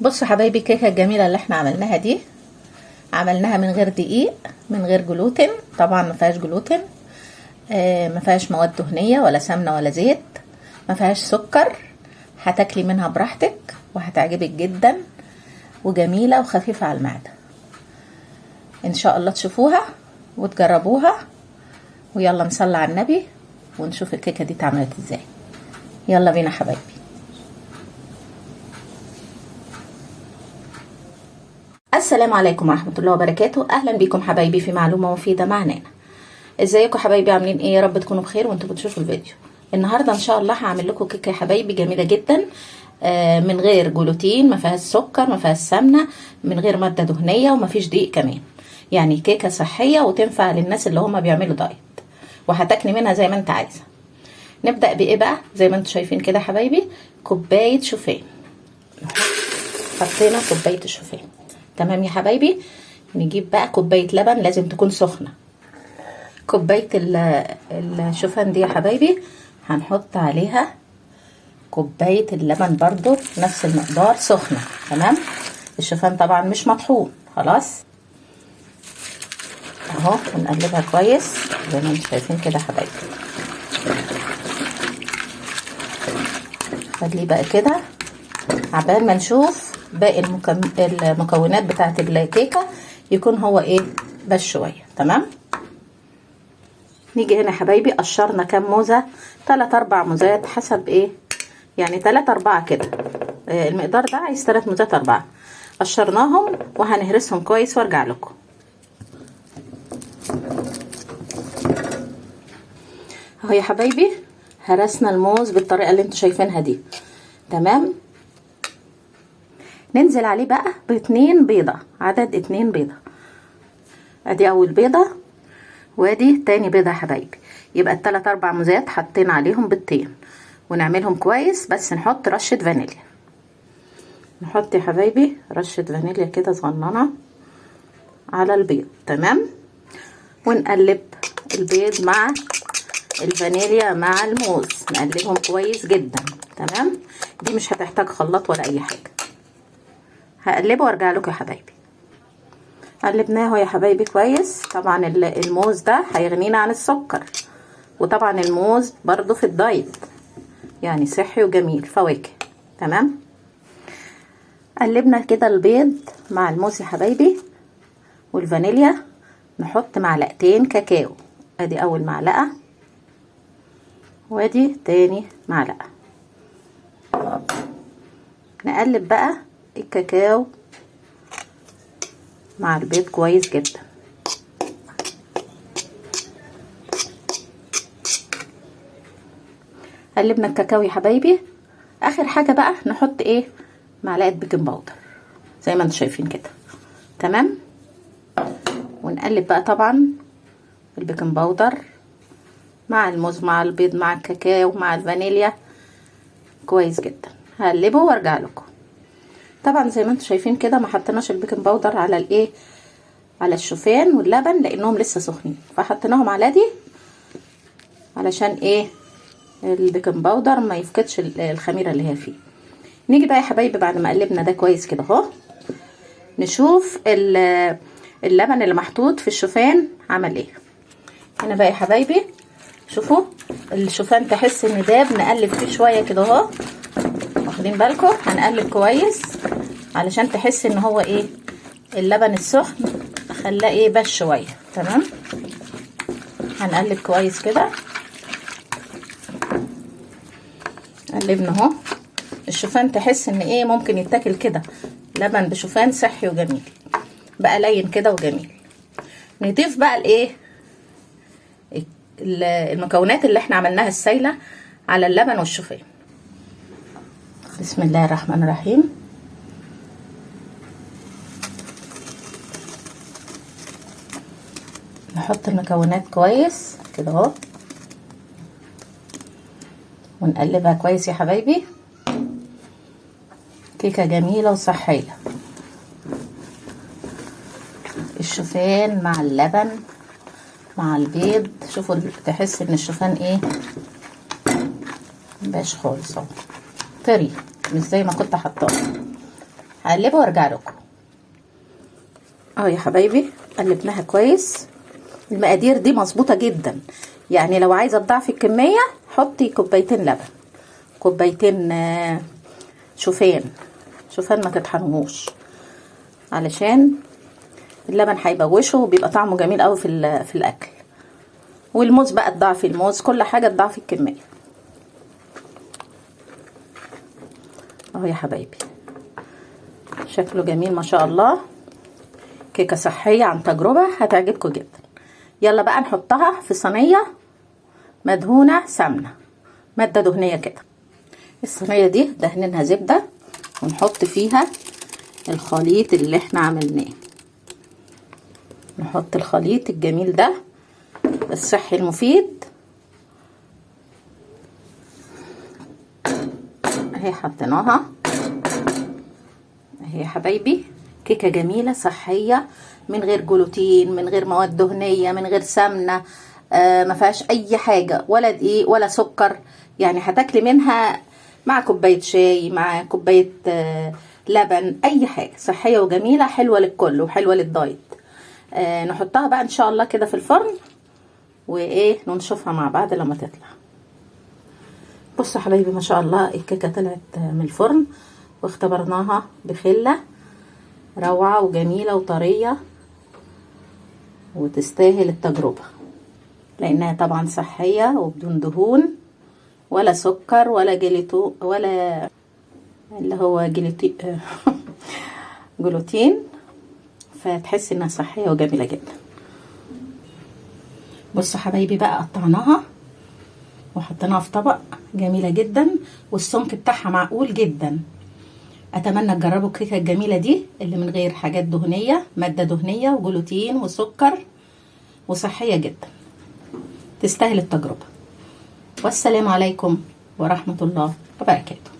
بصوا حبايبي، الكيكه الجميله اللي احنا عملناها دي عملناها من غير دقيق، من غير جلوتين. طبعا ما فيهاش جلوتين، ما فيهاش مواد دهنيه ولا سمنه ولا زيت، ما فيهاش سكر. هتاكلي منها براحتك وهتعجبك جدا وجميله وخفيفه على المعده. ان شاء الله تشوفوها وتجربوها. ويلا نصلي على النبي ونشوف الكيكه دي اتعملت ازاي. يلا بينا حبايبي. السلام عليكم ورحمه الله وبركاته. اهلا بيكم حبايبي في معلومه مفيده مع نانا. ازيكم حبايبي؟ عاملين ايه؟ يا رب تكونوا بخير وانتوا بتشوفوا الفيديو. النهارده ان شاء الله هعمل لكم كيكه يا حبايبي جميله جدا، من غير جلوتين، ما فيهاش سكر، ما فيهاش سمنه، من غير ماده دهنيه، وما فيش دقيق كمان. يعني كيكه صحيه وتنفع للناس اللي هم بيعملوا دايت، وهتاكلي منها زي ما انت عايزه. نبدا بايه بقى؟ زي ما انتم شايفين كده حبايبي، كوبايه شوفان. حطينا كوبايه الشوفان، تمام يا حبايبي. نجيب بقى كوبايه لبن، لازم تكون سخنه. كوبايه الشوفان دي يا حبايبي هنحط عليها كوبايه اللبن برضو نفس المقدار، سخنه. تمام. الشوفان طبعا مش مطحون، خلاص اهو. ونقلبها كويس زي ما انتم شايفين كده حبايبي. خليه بقى كده عبال ما نشوف باقي المكونات بتاعه الكيكه يكون هو ايه، بس شويه. تمام. نيجي هنا حبايبي، قشرنا كام موزه؟ 3-4 موزات حسب ايه، يعني 3-4 كده. المقدار ده عايز 3 موزات 4. قشرناهم وهنهرسهم كويس وارجع لكم. اهو يا حبايبي هرسنا الموز بالطريقه اللي انتوا شايفينها دي. تمام. ننزل عليه بقى ب2 بيضه، عدد 2 بيضه. ادي اول بيضه وادي تاني بيضه يا حبايبي. يبقى ال3-4 موزات حطينا عليهم بيضتين، ونعملهم كويس. بس نحط رشه فانيليا. نحط يا حبايبي رشه فانيليا كده صغننه على البيض. تمام. ونقلب البيض مع الفانيليا مع الموز، نقلبهم كويس جدا. تمام. دي مش هتحتاج خلاط ولا اي حاجه. هقلبه وارجع لكم يا حبايبي. قلبناه يا حبايبي كويس. طبعا الموز ده هيغنينا عن السكر، وطبعا الموز برضو في الدايت يعني صحي وجميل، فواكه. تمام. قلبنا كده البيض مع الموز يا حبايبي والفانيليا. نحط 2 معلقة كاكاو. ادي اول معلقه وادي تاني معلقه. نقلب بقى الكاكاو مع البيض كويس جدا. قلبنا الكاكاو يا حبايبي. اخر حاجه بقى نحط ايه، معلقه بيكنج باودر زي ما انتم شايفين كده. تمام. ونقلب بقى طبعا البيكنج باودر مع الموز مع البيض مع الكاكاو مع الفانيليا كويس جدا. هقلبه وارجع لكم. طبعا زي ما انتم شايفين كده ما حطيناش البيكنج باودر على الايه، على الشوفان واللبن، لانهم لسه سخنين، فحطيناهم على دي علشان ايه، البيكنج باودر ما يفقدش الخميره اللي هي فيه. نيجي بقى يا حبايبي بعد ما قلبنا ده كويس كده اهو، نشوف اللبن اللي محطوط في الشوفان عمل ايه. هنا بقى يا حبايبي شوفوا الشوفان، تحس ان داب. نقلب فيه شويه كده اهو، واخدين بالكم؟ هنقلب كويس علشان تحس ان هو ايه، اللبن السخن خلاه ايه، بس شويه. تمام. هنقلب كويس كده. قلبنا اهو. الشوفان تحس ان ايه، ممكن يتاكل كده، لبن بشوفان صحي وجميل، بقى لين كده وجميل. نضيف بقى الايه، المكونات اللي احنا عملناها السايله على اللبن والشوفان. بسم الله الرحمن الرحيم. نحط المكونات كويس كده اهو، ونقلبها كويس يا حبايبي. كيكه جميله وصحيه. الشوفان مع اللبن مع البيض. شوفوا تحس ان الشوفان ايه، مبقاش خالص اهو، طري، مش زي ما كنت حاطاه. هقلبها وارجع لكم. اهو يا حبايبي قلبناها كويس. المقادير دي مظبوطه جدا، يعني لو عايزه تضاعفي الكميه حطي كوبايتين لبن، كوبايتين شوفان ما تطحنوهوش علشان اللبن هيبوشه وبيبقى طعمه جميل قوي في الاكل. والموز بقى تضاعفي الموز، كل حاجه تضاعفي الكميه. اهو يا حبايبي شكله جميل ما شاء الله. كيكه صحيه عن تجربه هتعجبكم جدا. يلا بقى نحطها في صينيه مدهونه سمنه، ماده دهنيه كده. الصينيه دي دهنينها زبده ونحط فيها الخليط اللي احنا عملناه. نحط الخليط الجميل ده الصحي المفيد. اهي حطيناها اهي يا حبايبي. كيكه جميله صحيه من غير جلوتين، من غير مواد دهنيه، من غير سمنه، ما فيهاش اي حاجه ولا دقيق ولا سكر. يعني هتاكلي منها مع كوبايه شاي، مع كوبايه لبن، اي حاجه صحيه وجميله، حلوه للكل وحلوه للدايت. نحطها بقى ان شاء الله كده في الفرن وايه نشوفها مع بعض لما تطلع. بصوا يا حبايبي ما شاء الله الكيكه طلعت من الفرن واختبرناها بخله، روعه وجميله وطريه وتستاهل التجربه، لانها طبعا صحيه وبدون دهون ولا سكر ولا جليتو ولا اللي هو جلوتين، فتحسي انها صحيه وجميله جدا. بصوا حبايبي بقى قطعناها وحطيناها في طبق، جميله جدا والسمك بتاعها معقول جدا. اتمنى تجربوا الكيكه الجميله دي اللي من غير حاجات دهنيه، ماده دهنيه وجلوتين وسكر وصحيه جدا، تستاهل التجربه. والسلام عليكم ورحمه الله وبركاته.